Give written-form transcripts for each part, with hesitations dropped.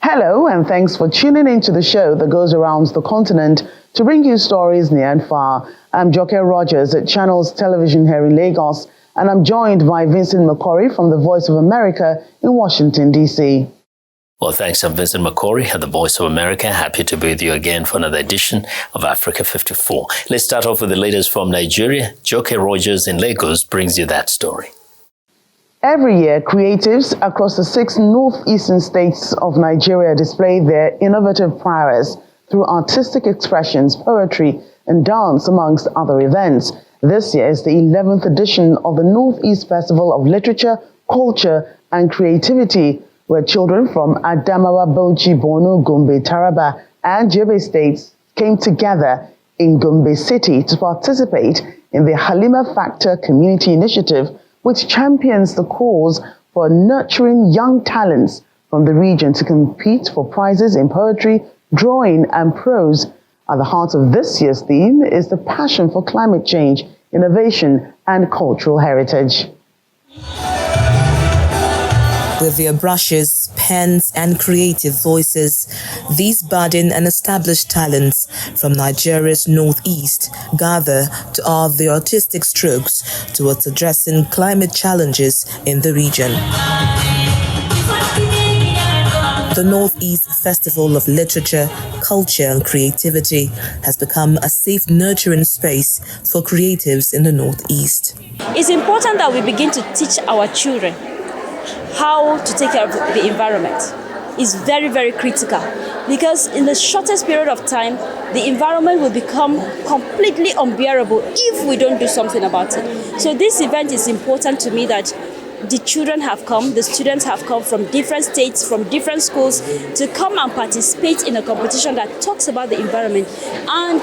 Hello, and thanks for tuning into the show that goes around the continent to bring you stories near and far. I'm Joke Rogers at Channels Television here in Lagos, and I'm joined by Vincent McCory from the Voice of America in Washington, D.C. Well, thanks. I'm Vincent McCory at the Voice of America. Happy to be with you again for another edition of Africa 54. Let's start off with the latest from Nigeria. Joke Rogers in Lagos brings you that story. Every year, creatives across the 6 northeastern states of Nigeria display their innovative prowess through artistic expressions, poetry, and dance, amongst other events. This year is the 11th edition of the Northeast Festival of Literature, Culture, and Creativity, where children from Adamawa, Bauchi, Borno, Gombe, Taraba, and Yobe states came together in Gombe City to participate in the Halima Factor Community Initiative, which champions the cause for nurturing young talents from the region to compete for prizes in poetry, drawing, and prose. At the heart of this year's theme is the passion for climate change, innovation, and cultural heritage. With their brushes, pens, and creative voices, these budding and established talents from Nigeria's northeast gather to add their artistic strokes towards addressing climate challenges in the region. The Northeast Festival of Literature, Culture, and Creativity has become a safe, nurturing space for creatives in the Northeast. It's important that we begin to teach our children how to take care of the environment. Is very, very critical, because in the shortest period of time, the environment will become completely unbearable if we don't do something about it. So this event is important to me, that the children have come, the students have come from different states, from different schools, to come and participate in a competition that talks about the environment. And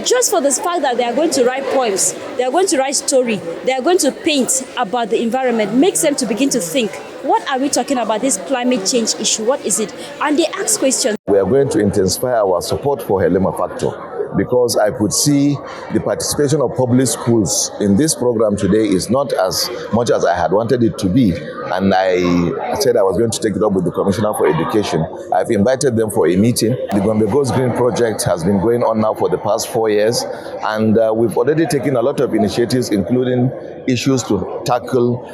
just for the fact that they are going to write poems, they are going to write story, they are going to paint about the environment, makes them to begin to think, what are we talking about, this climate change issue? What is it? And they ask questions. We are going to intensify our support for Halima Factor, because I could see the participation of public schools in this program today is not as much as I had wanted it to be. And I said I was going to take it up with the Commissioner for Education. I've invited them for a meeting. The Gombe Goes Green project has been going on now for the past 4 years. And we've already taken a lot of initiatives, including issues to tackle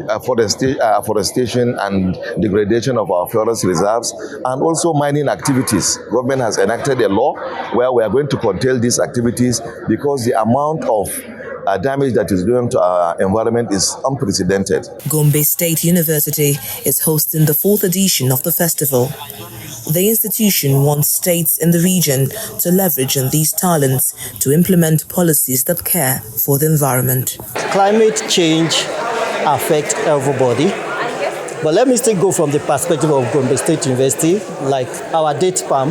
afforestation and degradation of our forest reserves, and also mining activities. Government has enacted a law where we are going to curtail these activities, because the amount of damage that is doing to our environment is unprecedented. Gombe State University is hosting the 4th edition of the festival. The institution wants states in the region to leverage on these talents to implement policies that care for the environment. Climate change affects everybody, but let me still go from the perspective of Gombe State University. Like our date palm,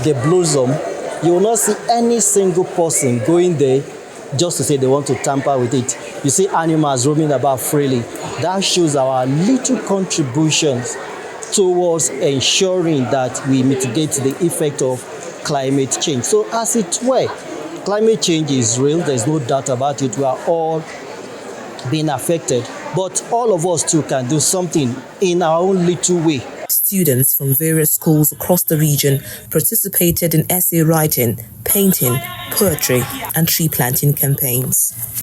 the blossom, you will not see any single person going there just to say they want to tamper with it. You see animals roaming about freely. That shows our little contributions towards ensuring that we mitigate the effect of climate change. So as it were, climate change is real, there's no doubt about it. We are all being affected, but all of us too can do something in our own little way. Students from various schools across the region participated in essay writing, painting, poetry, and tree planting campaigns.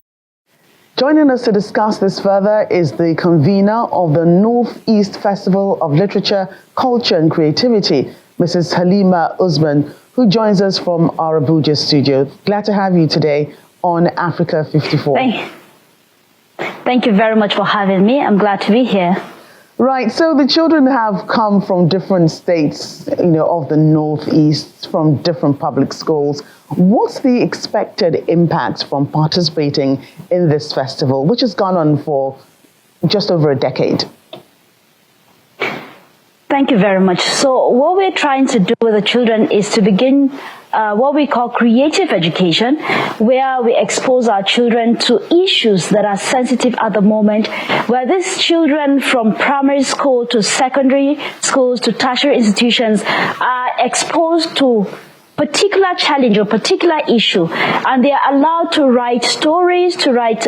Joining us to discuss this further is the convener of the Northeast Festival of Literature, Culture, and Creativity, Mrs. Hala Usman, who joins us from our Abuja studio. Glad to have you today on Africa 54. Thank you very much for having me. I'm glad to be here. Right, so the children have come from different states, of the Northeast, from different public schools. What's the expected impact from participating in this festival, which has gone on for just over a decade? Thank you very much. So what we're trying to do with the children is to begin what we call creative education, where we expose our children to issues that are sensitive at the moment, where these children from primary school to secondary schools to tertiary institutions are exposed to particular challenge or particular issue, and they are allowed to write stories, to write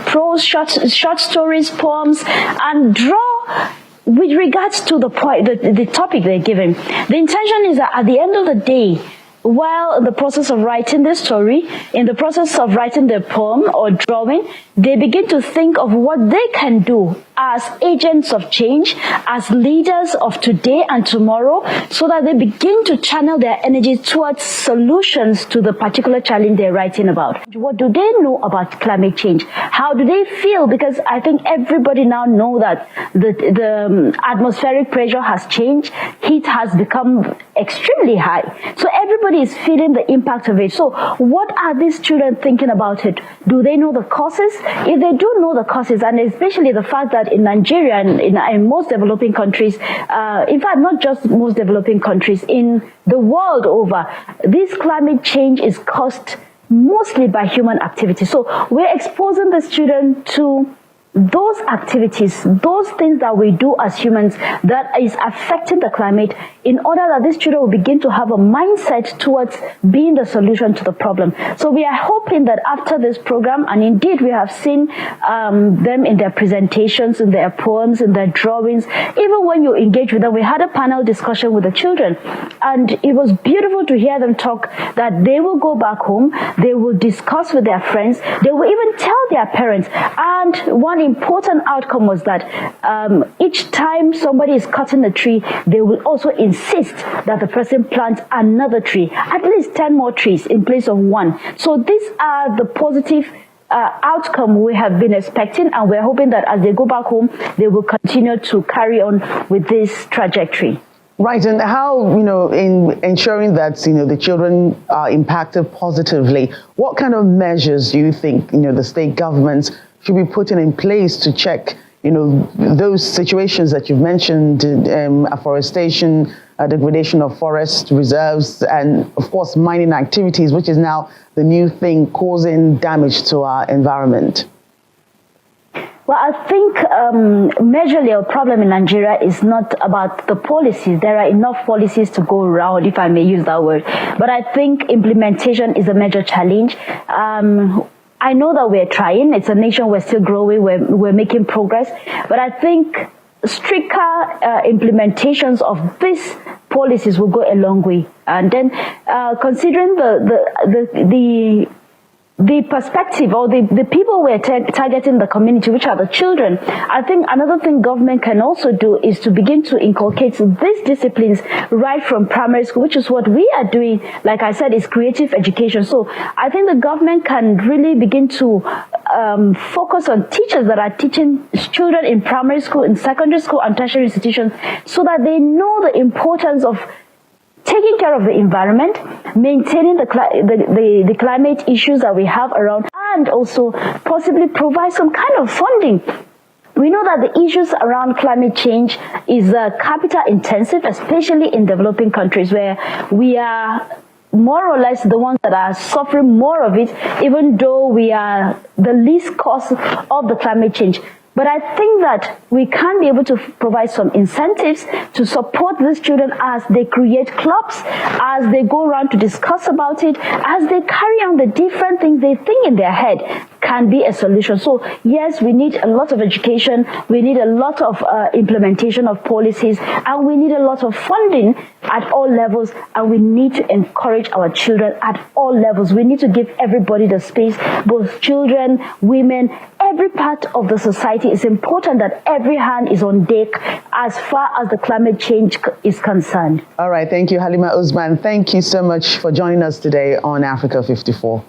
prose, short stories, poems, and draw with regards to the point, the topic they're giving, the intention is that at the end of the day, while in the process of writing the story, in the process of writing their poem or drawing, they begin to think of what they can do as agents of change, as leaders of today and tomorrow, so that they begin to channel their energy towards solutions to the particular challenge they're writing about. What do they know about climate change? How do they feel? Because I think everybody now knows that the atmospheric pressure has changed. Heat has become extremely high. So everybody is feeling the impact of it. So what are these children thinking about it? Do they know the causes? If they do know the causes, and especially the fact that in Nigeria and in most developing countries, in fact, not just most developing countries, in the world over, this climate change is caused mostly by human activity. So we're exposing the children to those activities, those things that we do as humans that is affecting the climate, in order that these children will begin to have a mindset towards being the solution to the problem. So we are hoping that after this program, and indeed we have seen them in their presentations, in their poems, in their drawings, even when you engage with them, we had a panel discussion with the children, and it was beautiful to hear them talk that they will go back home, they will discuss with their friends, they will even tell their parents. And one important outcome was that each time somebody is cutting the tree, they will also insist that the person plants another tree, at least 10 more trees in place of one. So these are the positive outcome we have been expecting, and we're hoping that as they go back home, they will continue to carry on with this trajectory. Right, and how, in ensuring that, the children are impacted positively, what kind of measures do you think, the state governments should be putting in place to check, those situations that you've mentioned, afforestation, degradation of forest reserves, and of course mining activities, which is now the new thing causing damage to our environment? Well, I think majorly our problem in Nigeria is not about the policies. There are enough policies to go around, if I may use that word. But I think implementation is a major challenge. I know that we're trying. It's a nation, we're still growing, we're making progress. But I think stricter implementations of these policies will go a long way. And then considering the perspective or the people we're targeting, the community, which are the children, I think another thing government can also do is to begin to inculcate these disciplines right from primary school, which is what we are doing. Like I said, is creative education. So I think the government can really begin to focus on teachers that are teaching children in primary school, in secondary school, and tertiary institutions, so that they know the importance of taking care of the environment, maintaining the climate issues that we have around, and also possibly provide some kind of funding. We know that the issues around climate change is capital intensive, especially in developing countries where we are more or less the ones that are suffering more of it, even though we are the least cause of the climate change. But I think that we can be able to provide some incentives to support these children as they create clubs, as they go around to discuss about it, as they carry on the different things they think in their head can be a solution. So yes, we need a lot of education, we need a lot of implementation of policies, and we need a lot of funding at all levels, and we need to encourage our children at all levels. We need to give everybody the space, both children, women, every part of the society. Is important that every hand is on deck as far as the climate change is concerned. All right, thank you, Hala Usman. Thank you so much for joining us today on Africa 54.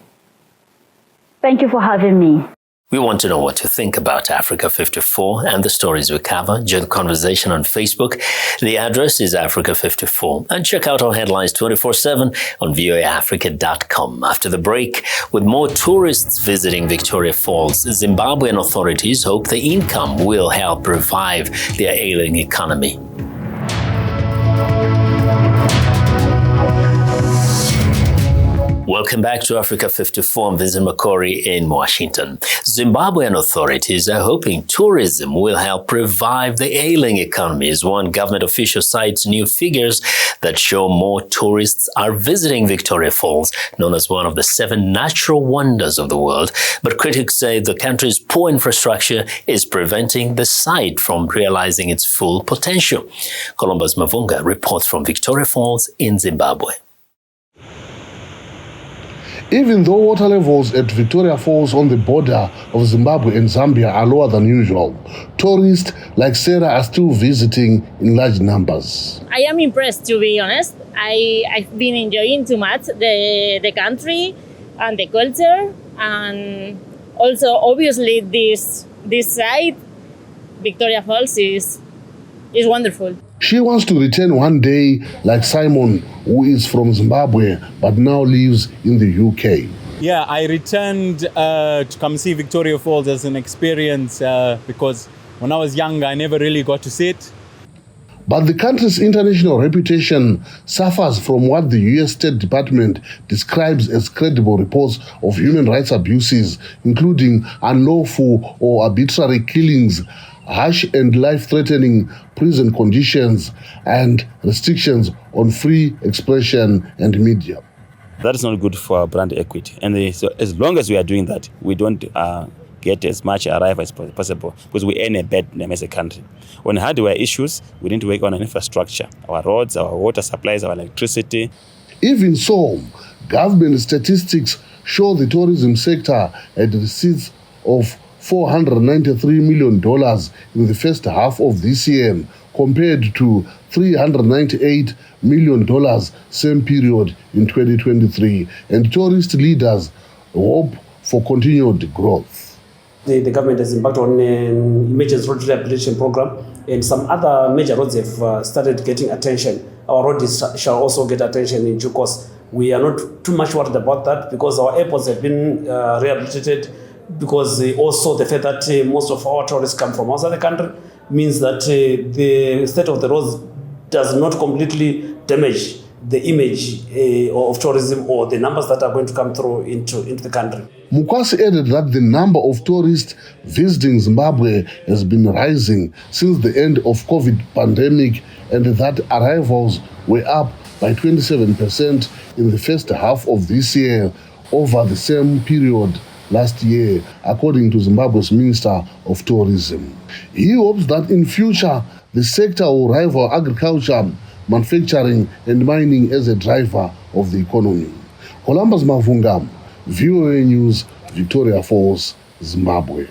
Thank you for having me. We want to know what you think about Africa 54 and the stories we cover. Join the conversation on Facebook. The address is Africa 54. And check out our headlines 24/7 on voaafrica.com. After the break, with more tourists visiting Victoria Falls, Zimbabwean authorities hope the income will help revive their ailing economy. Welcome back to Africa 54. I'm Vincent McCory in Washington. Zimbabwean authorities are hoping tourism will help revive the ailing economy as one government official cites new figures that show more tourists are visiting Victoria Falls, known as one of the 7 natural wonders of the world. But critics say the country's poor infrastructure is preventing the site from realizing its full potential. Columbus Mavunga reports from Victoria Falls in Zimbabwe. Even though water levels at Victoria Falls on the border of Zimbabwe and Zambia are lower than usual, tourists like Sarah are still visiting in large numbers. I am impressed, to be honest. I've been enjoying too much the country and the culture, and also obviously this site, Victoria Falls, is wonderful. She wants to return one day like Simon, who is from Zimbabwe but now lives in the UK. Yeah, I returned to come see Victoria Falls as an experience because when I was young, I never really got to see it. But the country's international reputation suffers from what the US State Department describes as credible reports of human rights abuses, including unlawful or arbitrary killings, harsh and life-threatening prison conditions, and restrictions on free expression and media. That is not good for our brand equity. And so as long as we are doing that, we don't get as much arrival as possible because we earn a bad name as a country. On hardware issues, we need to work on an infrastructure, our roads, our water supplies, our electricity. Even so, government statistics show the tourism sector had receipts of $493 million in the first half of this year, compared to $398 million same period in 2023. And tourist leaders hope for continued growth. The government has embarked on an emergency road rehabilitation program, and some other major roads have started getting attention. Our roads shall also get attention in due course. We are not too much worried about that because our airports have been rehabilitated, because also the fact that most of our tourists come from outside the country means that the state of the roads does not completely damage the image of tourism or the numbers that are going to come through into the country. Mukwasi added that the number of tourists visiting Zimbabwe has been rising since the end of COVID pandemic, and that arrivals were up by 27% in the first half of this year over the same period last year, according to Zimbabwe's Minister of Tourism. He hopes that in future, the sector will rival agriculture, manufacturing and mining as a driver of the economy. Columbus Mavunga, VOA News, Victoria Falls, Zimbabwe.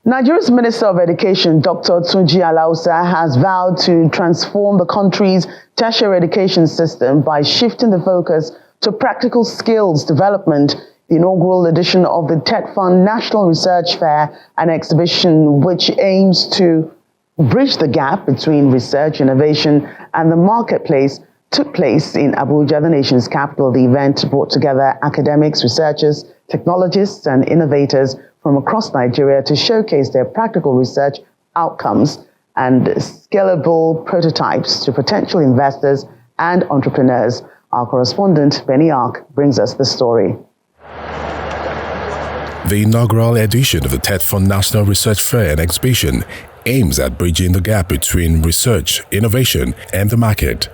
Nigeria's Minister of Education, Dr. Tunji Alausa, has vowed to transform the country's tertiary education system by shifting the focus to practical skills development. The inaugural edition of the TFund National Research Fair and Exhibition, which aims to bridge the gap between research, innovation, and the marketplace, took place in Abuja, the nation's capital. The event brought together academics, researchers, technologists, and innovators from across Nigeria to showcase their practical research outcomes and scalable prototypes to potential investors and entrepreneurs. Our correspondent, Benny Ark, brings us the story. The inaugural edition of the TFund National Research Fair and Exhibition aims at bridging the gap between research, innovation, and the market.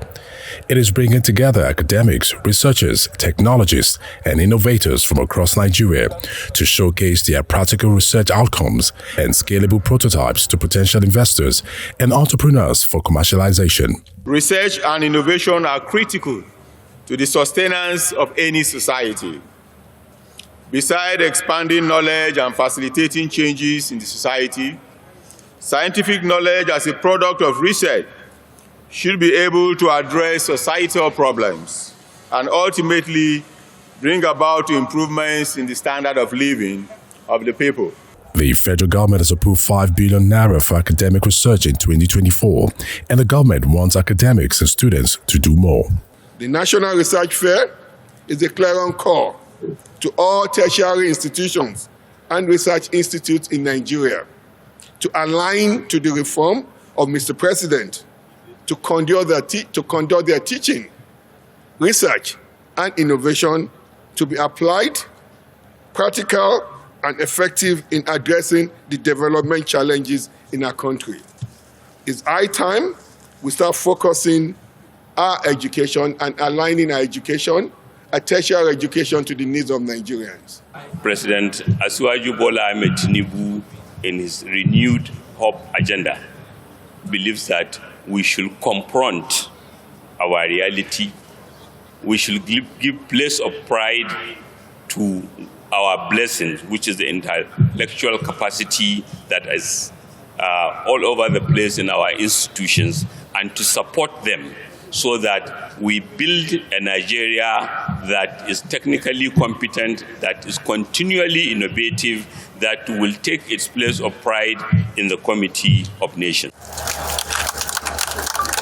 It is bringing together academics, researchers, technologists, and innovators from across Nigeria to showcase their practical research outcomes and scalable prototypes to potential investors and entrepreneurs for commercialization. Research and innovation are critical to the sustenance of any society. Besides expanding knowledge and facilitating changes in the society, scientific knowledge as a product of research should be able to address societal problems and ultimately bring about improvements in the standard of living of the people. The federal government has approved 5 billion naira for academic research in 2024, and the government wants academics and students to do more. The National Research Fair is a clarion call to all tertiary institutions and research institutes in Nigeria to align to the reform of Mr. President to conduct their teaching, research, and innovation to be applied, practical, and effective in addressing the development challenges in our country. It's high time we start focusing our education and aligning our education, our tertiary education, to the needs of Nigerians. President Asiwaju Bola Ahmed Tinubu, in his renewed hope agenda, believes that we should confront our reality. We should give place of pride to our blessings, which is the intellectual capacity that is all over the place in our institutions, and to support them so that we build a Nigeria that is technically competent, that is continually innovative, that will take its place of pride in the Committee of Nations.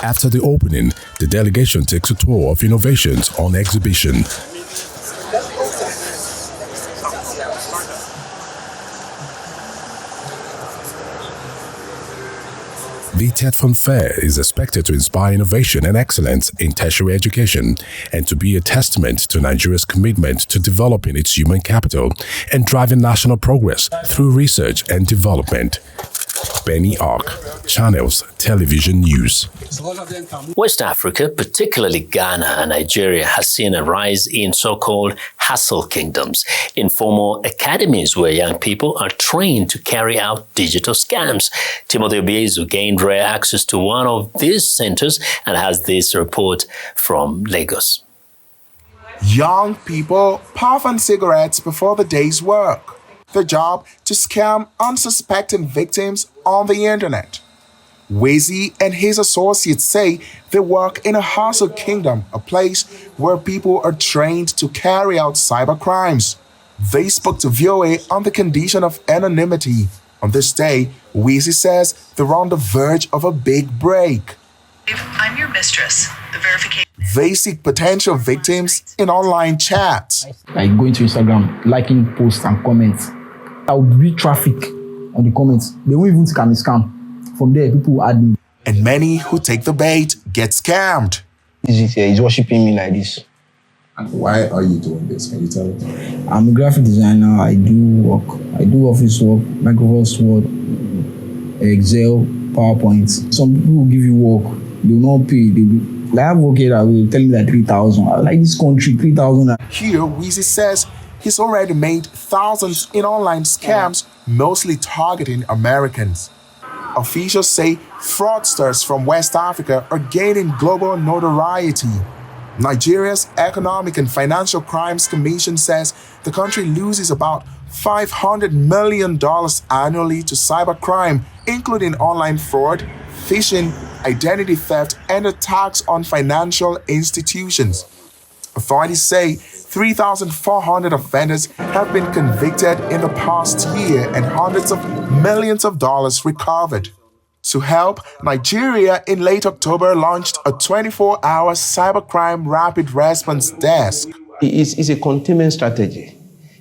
After the opening, the delegation takes a tour of innovations on exhibition. The TFund Fair is expected to inspire innovation and excellence in tertiary education and to be a testament to Nigeria's commitment to developing its human capital and driving national progress through research and development. Benny Ark, Channels Television News. West Africa, particularly Ghana and Nigeria, has seen a rise in so-called hustle kingdoms, informal academies where young people are trained to carry out digital scams. Timothy Obiezu gained rare access to one of these centers and has this report from Lagos. Young people puff on cigarettes before the day's work. The job to scam unsuspecting victims on the internet. Wezi and his associates say they work in a hustle kingdom, a place where people are trained to carry out cyber crimes. They spoke to VOA on the condition of anonymity. On this day, Wezi says they're on the verge of a big break. I'm your mistress. The verification. They seek potential victims in online chats. Like going to Instagram, liking posts and comments. I would read traffic on the comments. They won't even think I'm a scam. From there, people will add me. And many who take the bait get scammed. He's worshiping me like this. And why are you doing this? Can you tell me? I'm a graphic designer. I do work. I do office work, Microsoft Word, Excel, PowerPoint. Some people will give you work. They will not pay. They have work here that will tell me that 3,000. I like this country, 3,000. Here, Weezy says he's already made thousands in online scams, mostly targeting Americans. Officials say fraudsters from West Africa are gaining global notoriety. Nigeria's Economic and Financial Crimes Commission says the country loses about $500 million annually to cybercrime, including online fraud, phishing, identity theft, and attacks on financial institutions. Authorities say 3,400 offenders have been convicted in the past year and hundreds of millions of dollars recovered. To help, Nigeria in late October launched a 24-hour cybercrime rapid response desk. It's a containment strategy.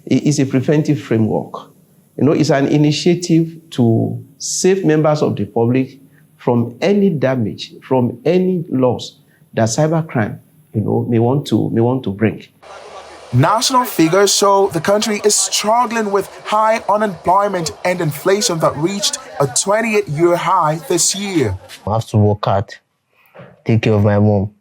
It's a preventive framework. It's an initiative to save members of the public from any damage, from any loss that cybercrime, may want to bring. National figures show the country is struggling with high unemployment and inflation that reached a 28-year high this year. I have to work hard, take care of my mom,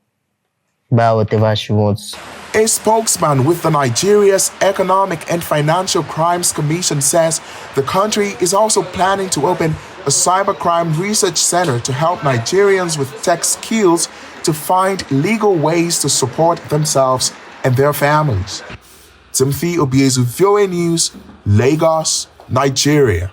buy whatever she wants. A spokesman with the Nigeria's Economic and Financial Crimes Commission says the country is also planning to open a cybercrime research center to help Nigerians with tech skills to find legal ways to support themselves and their families. Timothy Obiezu, VOA News, Lagos, Nigeria.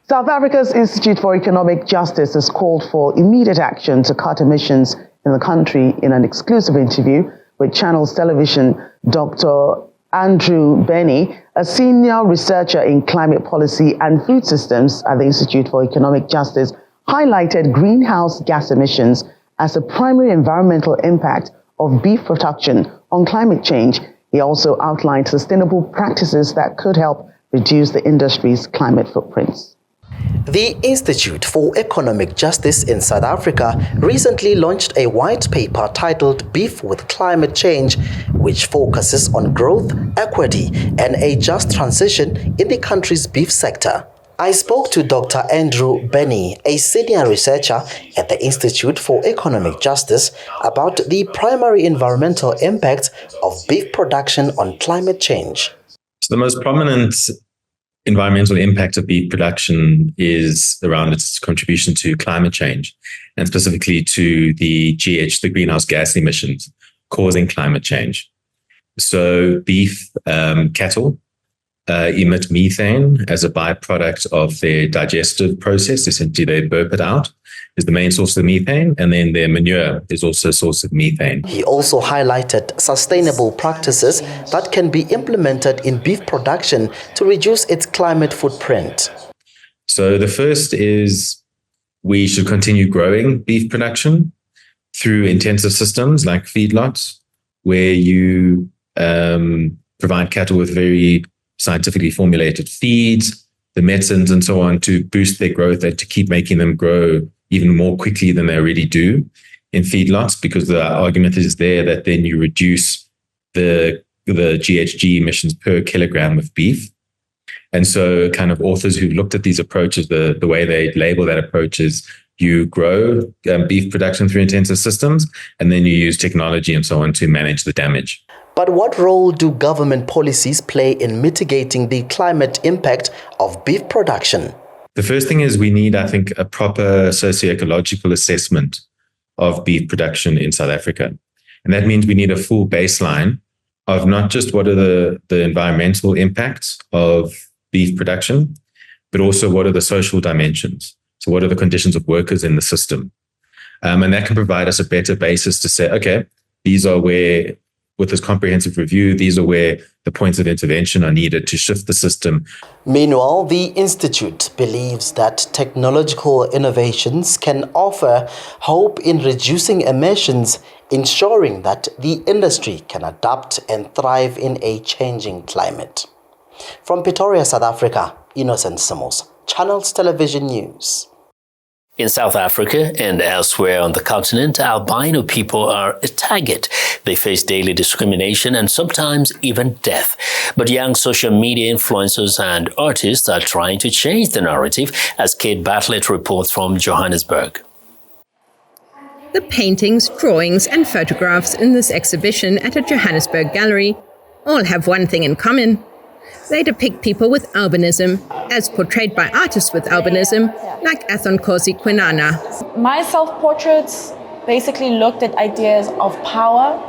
South Africa's Institute for Economic Justice has called for immediate action to cut emissions in the country in an exclusive interview with Channels Television. Dr. Andrew Benny, a senior researcher in climate policy and food systems at the Institute for Economic Justice, highlighted greenhouse gas emissions as a primary environmental impact of beef production on climate change. He also outlined sustainable practices that could help reduce the industry's climate footprints. The Institute for Economic Justice in South Africa recently launched a white paper titled Beef with Climate Change, which focuses on growth, equity, and a just transition in the country's beef sector. I spoke to Dr. Andrew Benny, a senior researcher at the Institute for Economic Justice, about the primary environmental impact of beef production on climate change. So the most prominent environmental impact of beef production is around its contribution to climate change, and specifically to the greenhouse gas emissions causing climate change. So beef cattle emit methane as a byproduct of their digestive process. Essentially, they burp it out, is the main source of methane, and then their manure is also a source of methane. He also highlighted sustainable practices that can be implemented in beef production to reduce its climate footprint. So the first is we should continue growing beef production through intensive systems like feedlots, where you provide cattle with very scientifically formulated feeds, the medicines and so on to boost their growth and to keep making them grow even more quickly than they already do in feedlots, because the argument is there that then you reduce the GHG emissions per kilogram of beef. And so kind of authors who've looked at these approaches, the way they label that approach is you grow beef production through intensive systems, and then you use technology and so on to manage the damage. But what role do government policies play in mitigating the climate impact of beef production? The first thing is we need, I think, a proper socio-ecological assessment of beef production in South Africa. And that means we need a full baseline of not just what are the environmental impacts of beef production, but also what are the social dimensions. So what are the conditions of workers in the system? And that can provide us a better basis to say, okay, these are where, with this comprehensive review, these are where the points of intervention are needed to shift the system. Meanwhile, the Institute believes that technological innovations can offer hope in reducing emissions, ensuring that the industry can adapt and thrive in a changing climate. From Pretoria, South Africa, Innocent Simos, Channels Television News. In South Africa and elsewhere on the continent, albino people are a target. They face daily discrimination and sometimes even death. But young social media influencers and artists are trying to change the narrative, as Kate Bartlett reports from Johannesburg. The paintings, drawings and photographs in this exhibition at a Johannesburg gallery all have one thing in common. They depict people with albinism, as portrayed by artists with albinism, like Athonkosi Kwinana. My self-portraits basically looked at ideas of power.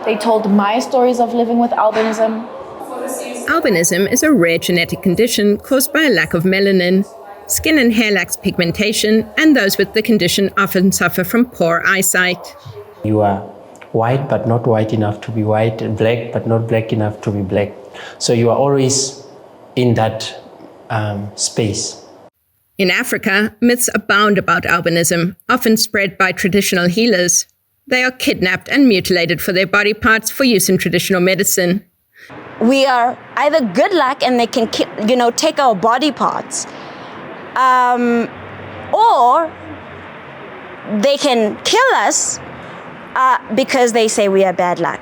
They told my stories of living with albinism. Albinism is a rare genetic condition caused by a lack of melanin. Skin and hair lacks pigmentation, and those with the condition often suffer from poor eyesight. You are white but not white enough to be white, and black but not black enough to be black. So you are always in that space. In Africa, myths abound about albinism, often spread by traditional healers. They are kidnapped and mutilated for their body parts for use in traditional medicine. We are either good luck and they can, take our body parts, or they can kill us because they say we are bad luck.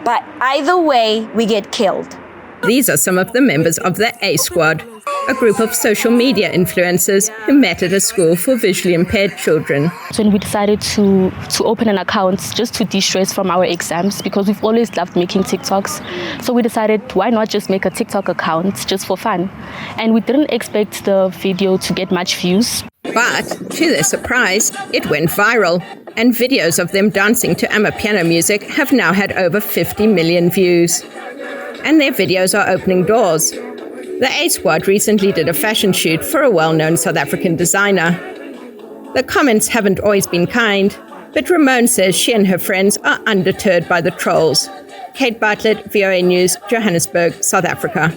But either way, we get killed. These are some of the members of the A Squad, a group of social media influencers who met at a school for visually impaired children. When we decided to open an account just to de-stress from our exams, because we've always loved making TikToks, so we decided, why not just make a TikTok account just for fun? And we didn't expect the video to get much views. But, to their surprise, it went viral, and videos of them dancing to Amapiano music have now had over 50 million views. And their videos are opening doors. The A Squad recently did a fashion shoot for a well-known South African designer. The comments haven't always been kind, but Ramon says she and her friends are undeterred by the trolls. Kate Bartlett, VOA News, Johannesburg, South Africa.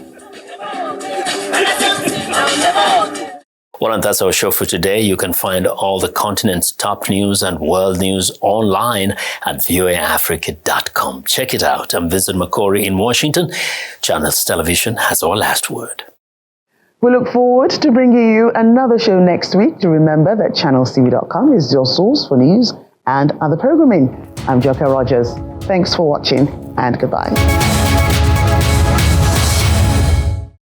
Well, and that's our show for today. You can find all the continent's top news and world news online at voaafrica.com. Check it out. I'm Vincent Makori in Washington. Channels Television has our last word. We look forward to bringing you another show next week. To remember that channelstv.com is your source for news and other programming. I'm Joker Rogers. Thanks for watching and goodbye.